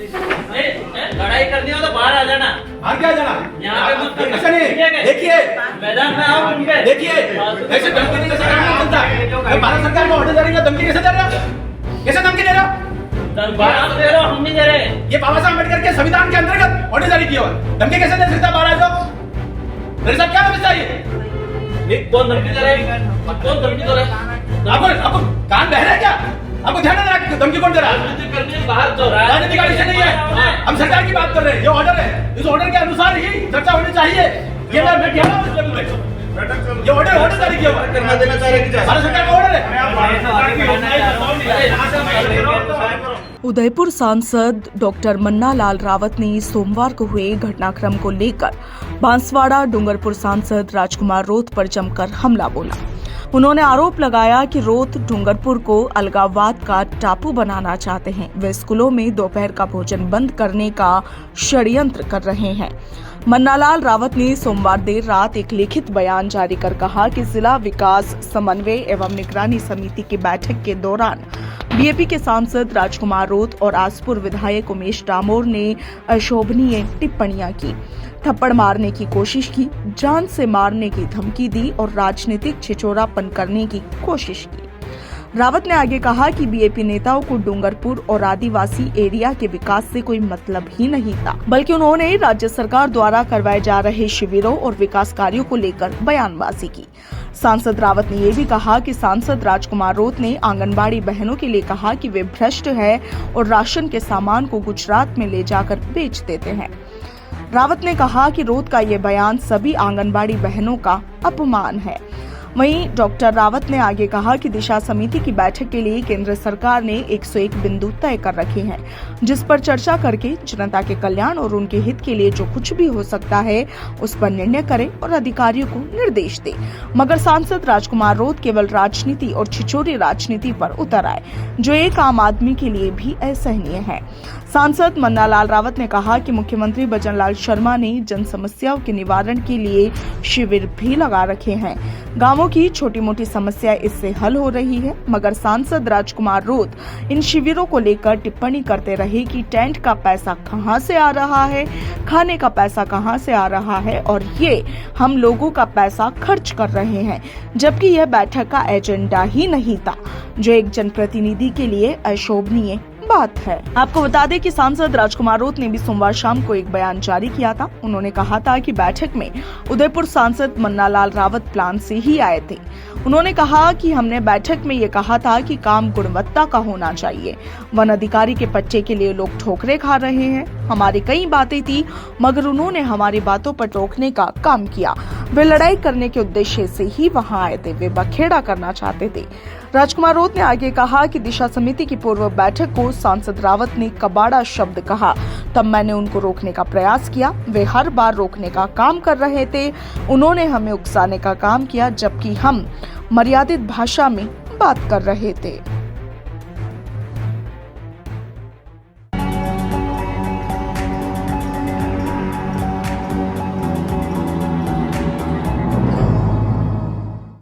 लड़ाई करनी हो तो बाहर आ जाना। बाहर क्या जाना? यहाँ पे मत करना। ऐसा नहीं, देखिए मैदान में आओ उनके। देखिए ऐसे धमकी देने से काम नहीं चलता। ये भारत सरकार को ऑर्डर जारी का धमकी कैसे दे रहे हो? कैसे धमकी दे रहे हो? बाहर दे रहे हो, हम नहीं दे रहे। ये बाबा साहब अम्बेडकर के संविधान के अंतर्गत ऑर्डर जारी किया हुआ है। धमकी कैसे दे सकता है? बाहर आ जाओ। मेरे साथ क्या व्यवस्था है? ये कौन धमकी दे रहा है? कौन धमकी दे रहा है? आपको कान बह रहा है क्या? आपको ध्यान नहीं रहा धमकी कौन दे रहा है? राजनीति करनी है, बाहर तो रहा है। राजनीति का विषय नहीं है। हम सरकार की बात कर रहे हैं। ये ऑर्डर है, इस ऑर्डर के अनुसार ही चर्चा होनी चाहिए। ये मैं कह रहा हूँ इस लेवल में। ये ऑर्डर जारी किया हुआ है। करना देना चाह रहे हैं। भारत सरकार का ऑर्डर है। उदयपुर सांसद डॉक्टर मन्ना लाल रावत ने सोमवार को हुए घटनाक्रम को लेकर बांसवाड़ा डूंगरपुर सांसद राजकुमार रोत पर जमकर हमला बोला। उन्होंने आरोप लगाया कि रोत डूंगरपुर को अलगाववाद का टापू बनाना चाहते हैं। वे स्कूलों में दोपहर का भोजन बंद करने का षड्यंत्र कर रहे हैं। मन्नालाल रावत ने सोमवार देर रात एक लिखित बयान जारी कर कहा कि जिला विकास समन्वय एवं निगरानी समिति की बैठक के दौरान बीएपी के सांसद राजकुमार रोत और आसपुर विधायक उमेश डामोर ने अशोभनीय टिप्पणियां की, थप्पड़ मारने की कोशिश की, जान से मारने की धमकी दी और राजनीतिक छिछोरापन करने की कोशिश की। रावत ने आगे कहा कि बीएपी नेताओं को डूंगरपुर और आदिवासी एरिया के विकास से कोई मतलब ही नहीं था, बल्कि उन्होंने राज्य सरकार द्वारा करवाए जा रहे शिविरों और विकास कार्यों को लेकर बयानबाजी की। सांसद रावत ने ये भी कहा कि सांसद राजकुमार रोत ने आंगनबाड़ी बहनों के लिए कहा कि वे भ्रष्ट है और राशन के सामान को गुजरात में ले जाकर बेच देते हैं। रावत ने कहा कि रोत का ये बयान सभी आंगनबाड़ी बहनों का अपमान है। वहीं डॉक्टर रावत ने आगे कहा कि दिशा समिति की बैठक के लिए केंद्र सरकार ने 101 बिंदु तय कर रखे हैं, जिस पर चर्चा करके जनता के कल्याण और उनके हित के लिए जो कुछ भी हो सकता है उस पर निर्णय करें और अधिकारियों को निर्देश दें। मगर सांसद राजकुमार रोत केवल राजनीति और छिछोरी राजनीति पर उतर आए, जो एक आम आदमी के लिए भी असहनीय है। सांसद मन्नालाल रावत ने कहा कि मुख्यमंत्री भजनलाल शर्मा ने जन समस्याओं के निवारण के लिए शिविर भी लगा रखे हैं। गांवों की छोटी मोटी समस्या इससे हल हो रही है, मगर सांसद राजकुमार रोत इन शिविरों को लेकर टिप्पणी करते रहे कि टेंट का पैसा कहां से आ रहा है, खाने का पैसा कहां से आ रहा है और ये हम लोगों का पैसा खर्च कर रहे हैं, जबकि यह बैठक का एजेंडा ही नहीं था, जो एक जनप्रतिनिधि के लिए अशोभनीय बात है। आपको बता दें कि सांसद राजकुमार रोत ने भी सोमवार शाम को एक बयान जारी किया था। उन्होंने कहा था कि बैठक में उदयपुर सांसद मन्नालाल रावत प्लान से ही आए थे। उन्होंने कहा कि हमने बैठक में ये कहा था कि काम गुणवत्ता का होना चाहिए। वन अधिकारी के पट्टे के लिए लोग ठोकरे खा रहे हैं। हमारी कई बातें थी, मगर उन्होंने हमारी बातों पर रोकने का काम किया। वे लड़ाई करने के उद्देश्य से ही वहां आए थे, वे बखेड़ा करना चाहते थे। राजकुमार रोत ने आगे कहा कि दिशा समिति की पूर्व बैठक को सांसद रावत ने कबाड़ा शब्द कहा, तब मैंने उनको रोकने का प्रयास किया। वे हर बार रोकने का काम कर रहे थे। उन्होंने हमें उकसाने का काम किया, जबकि हम मर्यादित भाषा में बात कर रहे थे।